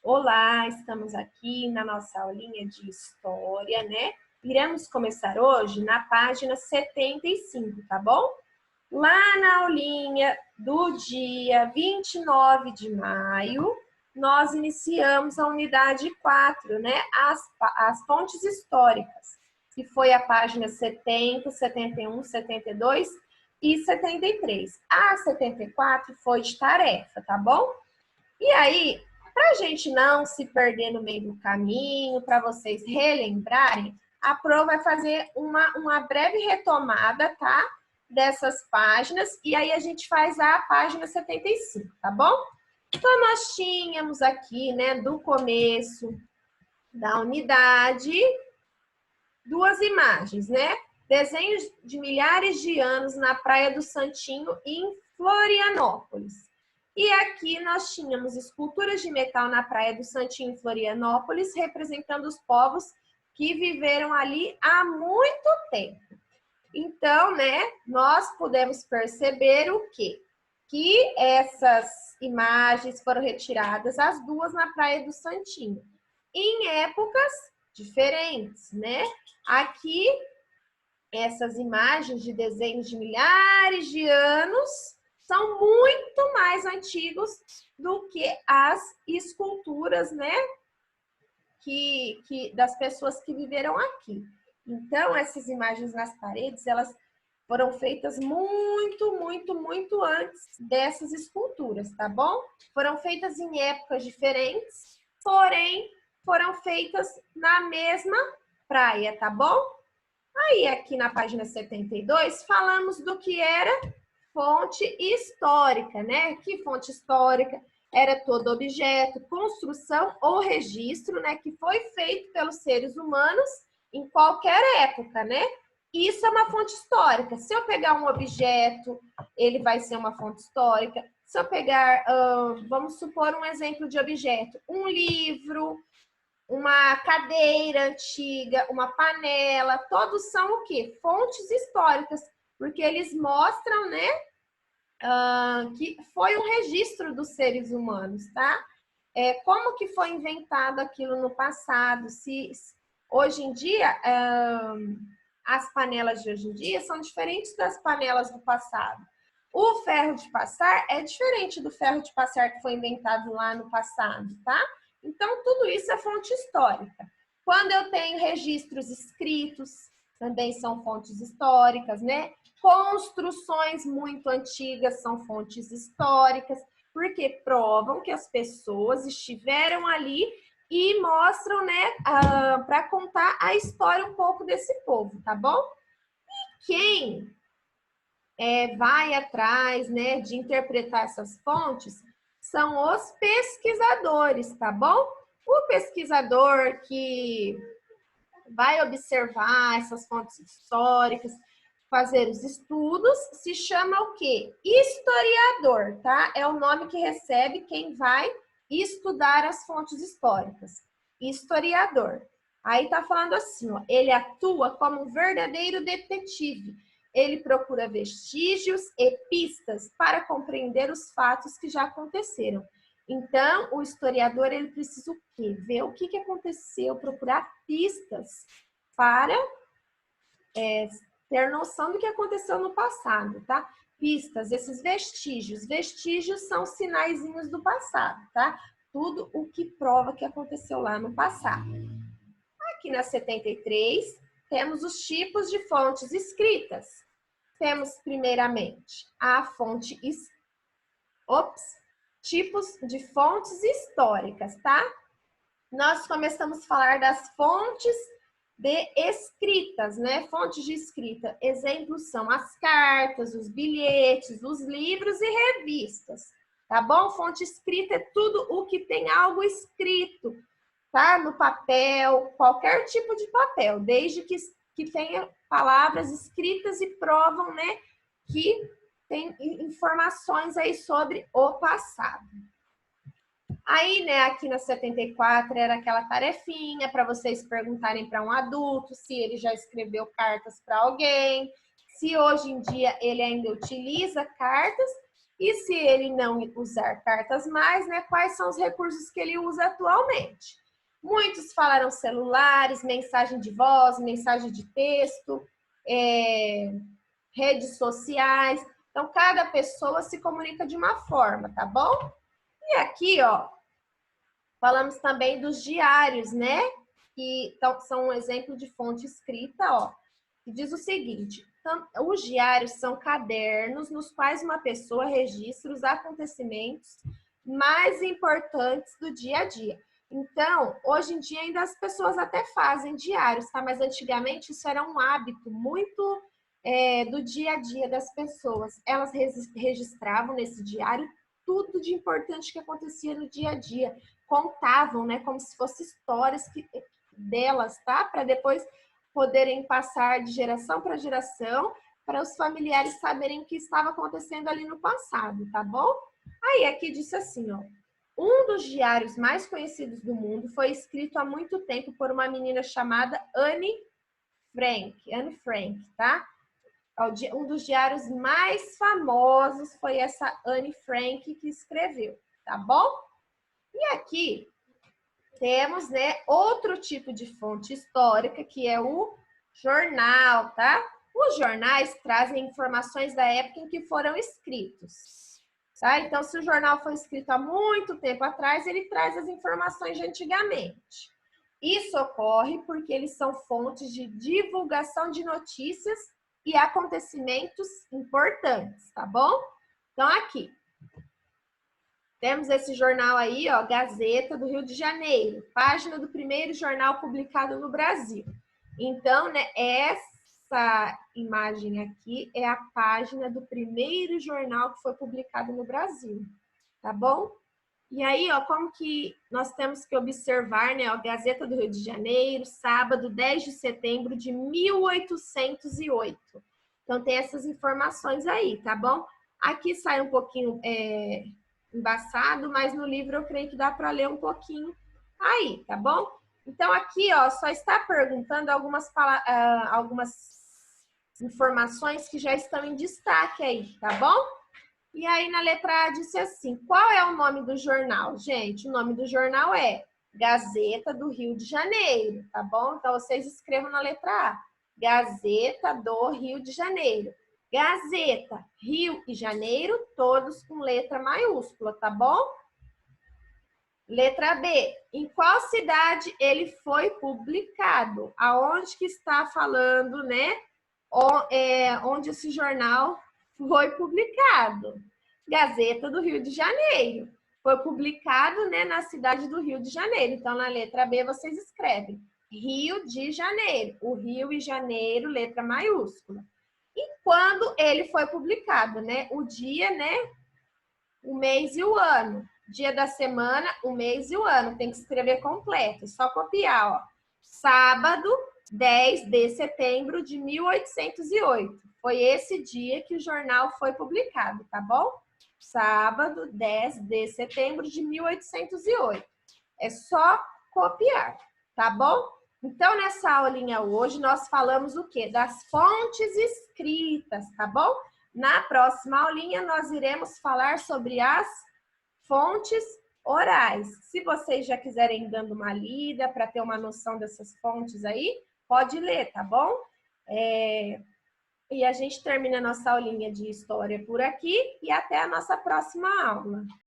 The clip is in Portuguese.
Olá, estamos aqui na nossa aulinha de história, né? Iremos começar hoje na página 75, tá bom? Lá na aulinha do dia 29 de maio, nós iniciamos a unidade 4, né? As fontes históricas, que foi a página 70, 71, 72 e 73. A 74 foi de tarefa, tá bom? E aí, para a gente não se perder no meio do caminho, para vocês relembrarem, a Pro vai fazer uma breve retomada, tá? Dessas páginas, e aí a gente faz a página 75, tá bom? Então, nós tínhamos aqui, né, do começo da unidade, duas imagens, né? Desenhos de milhares de anos na Praia do Santinho, em Florianópolis. E aqui nós tínhamos esculturas de metal na Praia do Santinho, em Florianópolis, representando os povos que viveram ali há muito tempo. Então, né, nós podemos perceber o quê? Que essas imagens foram retiradas, as duas na Praia do Santinho, em épocas diferentes, né? Aqui, essas imagens de desenhos de milhares de anos são muito mais antigos do que as esculturas, né? Das pessoas que viveram aqui. Então, essas imagens nas paredes, elas foram feitas muito antes dessas esculturas, tá bom? Foram feitas em épocas diferentes, porém, foram feitas na mesma praia, tá bom? Aí, aqui na página 72, falamos do que era fonte histórica, né? Que fonte histórica era todo objeto, construção ou registro, né? Que foi feito pelos seres humanos em qualquer época, né? Isso é uma fonte histórica. Se eu pegar um objeto, ele vai ser uma fonte histórica. Se eu pegar, vamos supor um exemplo de objeto, um livro, uma cadeira antiga, uma panela, todos são o quê? Fontes históricas, porque eles mostram, né, que foi um registro dos seres humanos, tá? Como que foi inventado aquilo no passado, se hoje em dia, as panelas de hoje em dia são diferentes das panelas do passado. O ferro de passar é diferente do ferro de passar que foi inventado lá no passado, tá? Então, tudo isso é fonte histórica. Quando eu tenho registros escritos, também são fontes históricas, né? Construções muito antigas são fontes históricas, porque provam que as pessoas estiveram ali e mostram, né, para contar a história um pouco desse povo, tá bom? E quem vai atrás, né, de interpretar essas fontes são os pesquisadores, tá bom? O pesquisador que vai observar essas fontes históricas, fazer os estudos, se chama o quê? Historiador, tá? É o nome que recebe quem vai estudar as fontes históricas. Historiador. Aí tá falando assim, ó, ele atua como um verdadeiro detetive. Ele procura vestígios e pistas para compreender os fatos que já aconteceram. Então, o historiador, ele precisa o quê? Ver o que aconteceu, procurar pistas para ter noção do que aconteceu no passado, tá? Pistas, esses vestígios. Vestígios são sinaizinhos do passado, tá? Tudo o que prova que aconteceu lá no passado. Aqui na 73, temos os tipos de fontes escritas. Temos, primeiramente, a fonte... tipos de fontes históricas, tá? Nós começamos a falar das fontes de escritas, né? Fontes de escrita. Exemplos são as cartas, os bilhetes, os livros e revistas, tá bom? Fonte escrita é tudo o que tem algo escrito, tá? No papel, qualquer tipo de papel, desde que tenha palavras escritas e provam, né, que tem informações aí sobre o passado. Aí, né, aqui na 74 era aquela tarefinha para vocês perguntarem para um adulto se ele já escreveu cartas para alguém, se hoje em dia ele ainda utiliza cartas E se ele não usar cartas mais, né, quais são os recursos que ele usa atualmente? Muitos falaram celulares, mensagem de voz, mensagem de texto, redes sociais. Então, cada pessoa se comunica de uma forma, tá bom? E aqui, ó, falamos também dos diários, né? Que são um exemplo de fonte escrita, ó. Que diz o seguinte: os diários são cadernos nos quais uma pessoa registra os acontecimentos mais importantes do dia a dia. Então, hoje em dia ainda as pessoas até fazem diários, tá? Mas antigamente isso era um hábito muito do dia a dia das pessoas. Elas registravam nesse diário tudo de importante que acontecia no dia a dia. Contavam, né? Como se fossem histórias delas, tá? Para depois poderem passar de geração para geração, para os familiares saberem o que estava acontecendo ali no passado, tá bom? Aí aqui disse assim, ó: um dos diários mais conhecidos do mundo foi escrito há muito tempo por uma menina chamada Anne Frank, tá? Um dos diários mais famosos foi essa Anne Frank que escreveu, tá bom? E aqui temos, né, outro tipo de fonte histórica, que é o jornal, tá? Os jornais trazem informações da época em que foram escritos, tá? Então, se o jornal foi escrito há muito tempo atrás, ele traz as informações de antigamente. Isso ocorre porque eles são fontes de divulgação de notícias e acontecimentos importantes, tá bom? Então, aqui temos esse jornal aí, ó, Gazeta do Rio de Janeiro, página do primeiro jornal publicado no Brasil. Então, né, essa imagem aqui é a página do primeiro jornal que foi publicado no Brasil, tá bom? E aí, ó, como que nós temos que observar, né, ó, Gazeta do Rio de Janeiro, sábado, 10 de setembro de 1808. Então, tem essas informações aí, tá bom? Aqui sai um pouquinho embaçado, mas no livro eu creio que dá para ler um pouquinho aí, tá bom? Então, aqui, ó, só está perguntando algumas informações que já estão em destaque aí, tá bom? E aí, na letra A, disse assim: qual é o nome do jornal? Gente, o nome do jornal é Gazeta do Rio de Janeiro, tá bom? Então, vocês escrevam na letra A: Gazeta do Rio de Janeiro. Gazeta, Rio e Janeiro, todos com letra maiúscula, tá bom? Letra B: em qual cidade ele foi publicado? Aonde que está falando, né? Onde esse jornal foi publicado? Gazeta do Rio de Janeiro. Foi publicado, né, na cidade do Rio de Janeiro. Então, na letra B, vocês escrevem Rio de Janeiro. O Rio e Janeiro, letra maiúscula. E quando ele foi publicado, né? O dia, né? O mês e o ano. Dia da semana, o mês e o ano. Tem que escrever completo. Só copiar, ó. Sábado, 10 de setembro de 1808. Foi esse dia que o jornal foi publicado, tá bom? Sábado, 10 de setembro de 1808. É só copiar, tá bom? Então, nessa aulinha hoje, nós falamos o quê? Das fontes escritas, tá bom? Na próxima aulinha, nós iremos falar sobre as fontes orais. Se vocês já quiserem dando uma lida para ter uma noção dessas fontes aí, pode ler, tá bom? E a gente termina a nossa aulinha de história por aqui e até a nossa próxima aula.